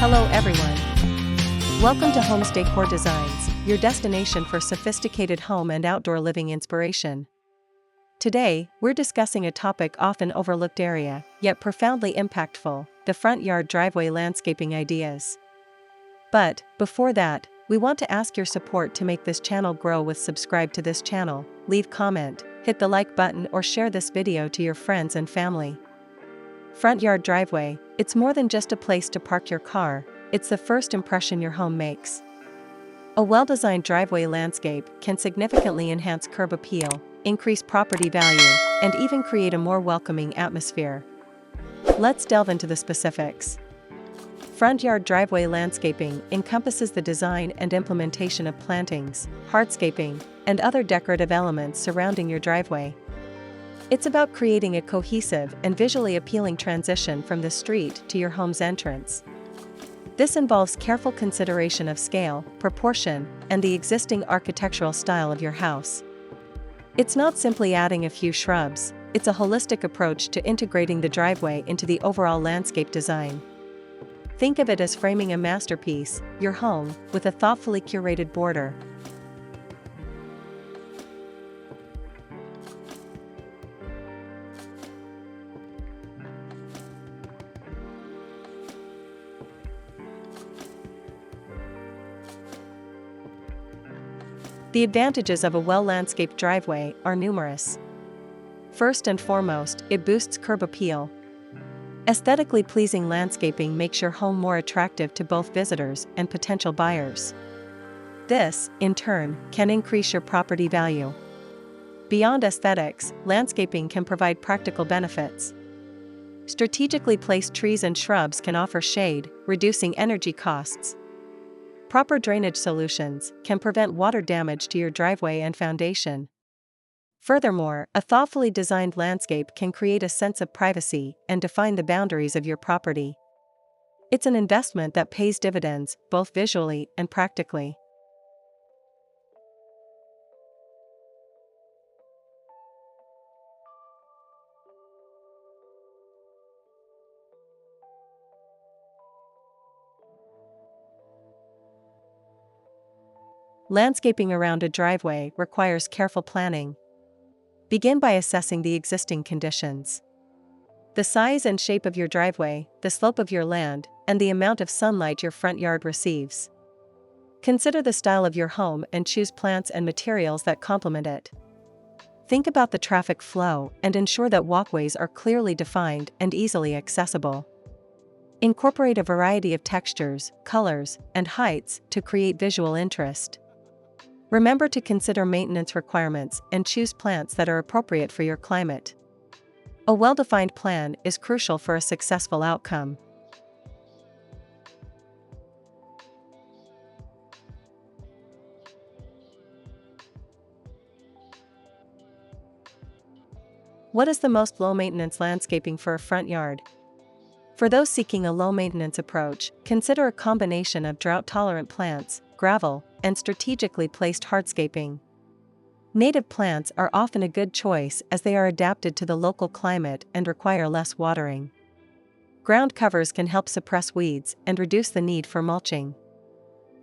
Hello everyone. Welcome to Home's Decor Designs, your destination for sophisticated home and outdoor living inspiration. Today, we're discussing a topic often overlooked area, yet profoundly impactful, the front yard driveway landscaping ideas. But, before that, we want to ask your support to make this channel grow with subscribe to this channel, leave comment, hit the like button or share this video to your friends and family. Front yard driveway, it's more than just a place to park your car, it's the first impression your home makes. A well-designed driveway landscape can significantly enhance curb appeal, increase property value, and even create a more welcoming atmosphere. Let's delve into the specifics. Front yard driveway landscaping encompasses the design and implementation of plantings, hardscaping, and other decorative elements surrounding your driveway. It's about creating a cohesive and visually appealing transition from the street to your home's entrance. This involves careful consideration of scale, proportion, and the existing architectural style of your house. It's not simply adding a few shrubs, it's a holistic approach to integrating the driveway into the overall landscape design. Think of it as framing a masterpiece, your home, with a thoughtfully curated border. The advantages of a well-landscaped driveway are numerous. First and foremost, it boosts curb appeal. Aesthetically pleasing landscaping makes your home more attractive to both visitors and potential buyers. This, in turn, can increase your property value. Beyond aesthetics, landscaping can provide practical benefits. Strategically placed trees and shrubs can offer shade, reducing energy costs. Proper drainage solutions can prevent water damage to your driveway and foundation. Furthermore, a thoughtfully designed landscape can create a sense of privacy and define the boundaries of your property. It's an investment that pays dividends, both visually and practically. Landscaping around a driveway requires careful planning. Begin by assessing the existing conditions. The size and shape of your driveway, the slope of your land, and the amount of sunlight your front yard receives. Consider the style of your home and choose plants and materials that complement it. Think about the traffic flow and ensure that walkways are clearly defined and easily accessible. Incorporate a variety of textures, colors, and heights to create visual interest. Remember to consider maintenance requirements and choose plants that are appropriate for your climate. A well-defined plan is crucial for a successful outcome. What is the most low-maintenance landscaping for a front yard? For those seeking a low-maintenance approach, consider a combination of drought-tolerant plants, gravel, and strategically placed hardscaping. Native plants are often a good choice as they are adapted to the local climate and require less watering. Ground covers can help suppress weeds and reduce the need for mulching.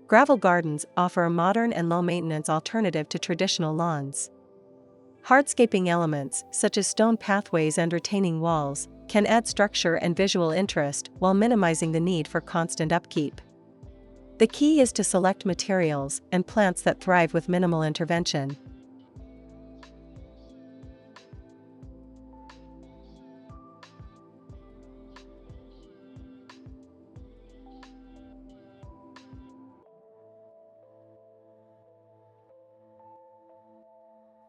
Gravel gardens offer a modern and low-maintenance alternative to traditional lawns. Hardscaping elements, such as stone pathways and retaining walls, can add structure and visual interest while minimizing the need for constant upkeep. The key is to select materials and plants that thrive with minimal intervention.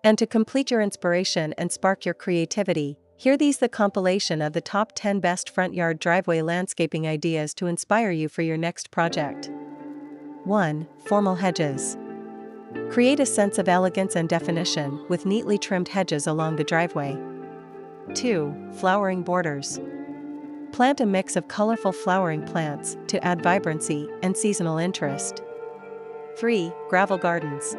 And to complete your inspiration and spark your creativity, hear these: the compilation of the top 10 best front yard driveway landscaping ideas to inspire you for your next project. 1. Formal hedges. Create a sense of elegance and definition with neatly trimmed hedges along the driveway. 2. Flowering borders. Plant a mix of colorful flowering plants to add vibrancy and seasonal interest. 3. Gravel gardens.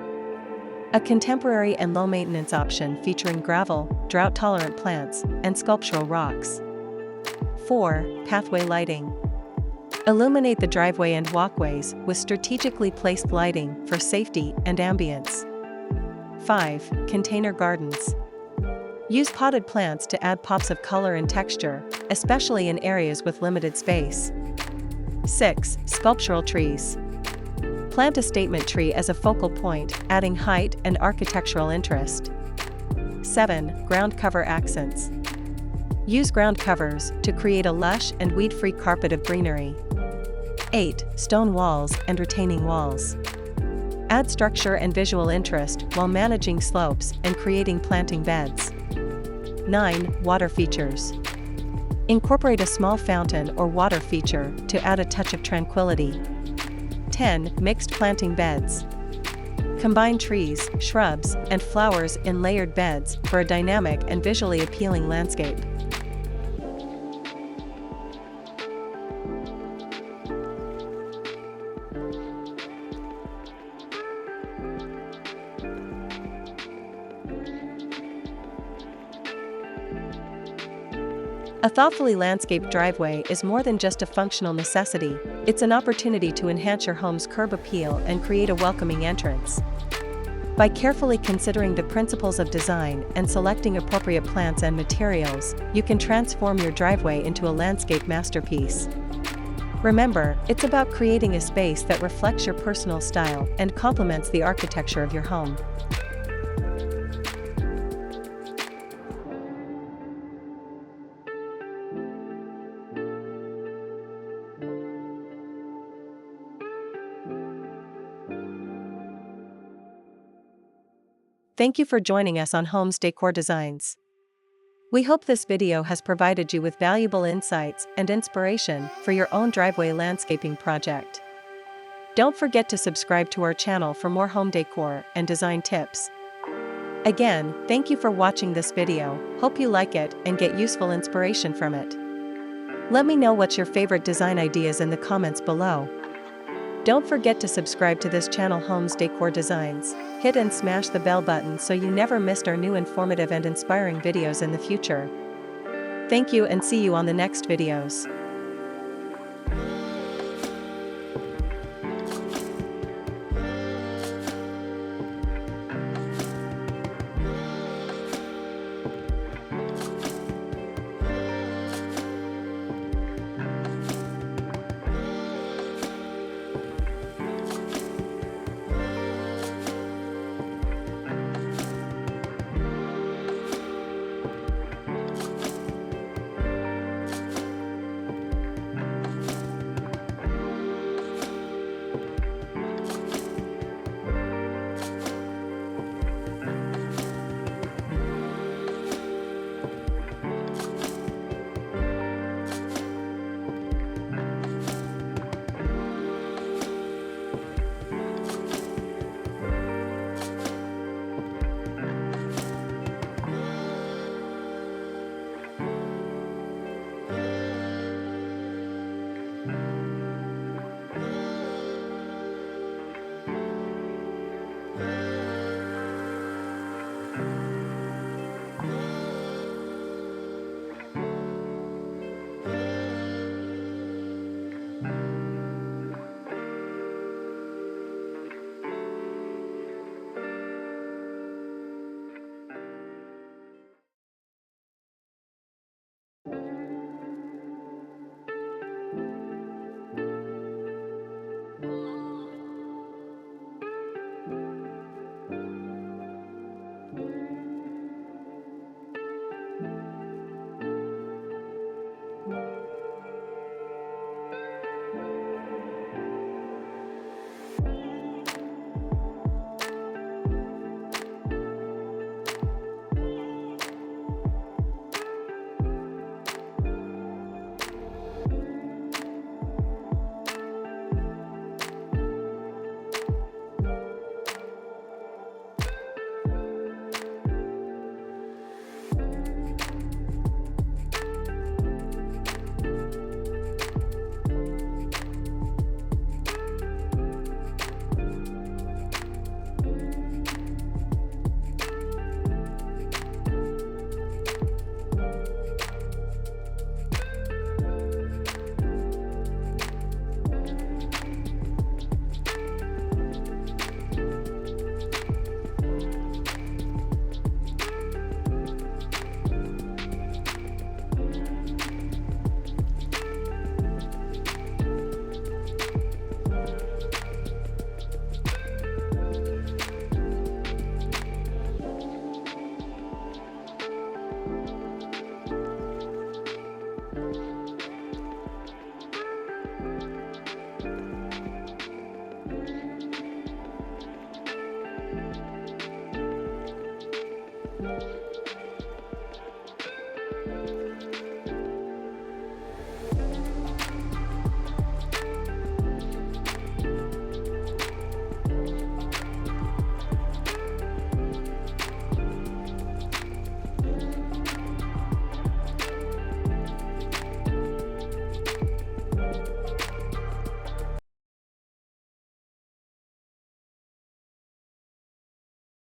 A contemporary and low-maintenance option featuring gravel, drought-tolerant plants, and sculptural rocks. 4. Pathway lighting. Illuminate the driveway and walkways with strategically placed lighting for safety and ambience. 5. Container gardens. Use potted plants to add pops of color and texture, especially in areas with limited space. 6. Sculptural trees. Plant a statement tree as a focal point, adding height and architectural interest. 7. Ground cover accents. Use ground covers to create a lush and weed-free carpet of greenery. 8. Stone walls and retaining walls. Add structure and visual interest while managing slopes and creating planting beds. 9. Water features. Incorporate a small fountain or water feature to add a touch of tranquility. 10. Mixed planting beds. Combine trees, shrubs, and flowers in layered beds for a dynamic and visually appealing landscape. A thoughtfully landscaped driveway is more than just a functional necessity, it's an opportunity to enhance your home's curb appeal and create a welcoming entrance. By carefully considering the principles of design and selecting appropriate plants and materials, you can transform your driveway into a landscape masterpiece. Remember, it's about creating a space that reflects your personal style and complements the architecture of your home. Thank you for joining us on Homes Decor Designs. We hope this video has provided you with valuable insights and inspiration for your own driveway landscaping project. Don't forget to subscribe to our channel for more home decor and design tips. Again, thank you for watching this video, hope you like it and get useful inspiration from it. Let me know what's your favorite design ideas in the comments below. Don't forget to subscribe to this channel Homes Decor Designs, hit and smash the bell button so you never missed our new informative and inspiring videos in the future. Thank you and see you on the next videos.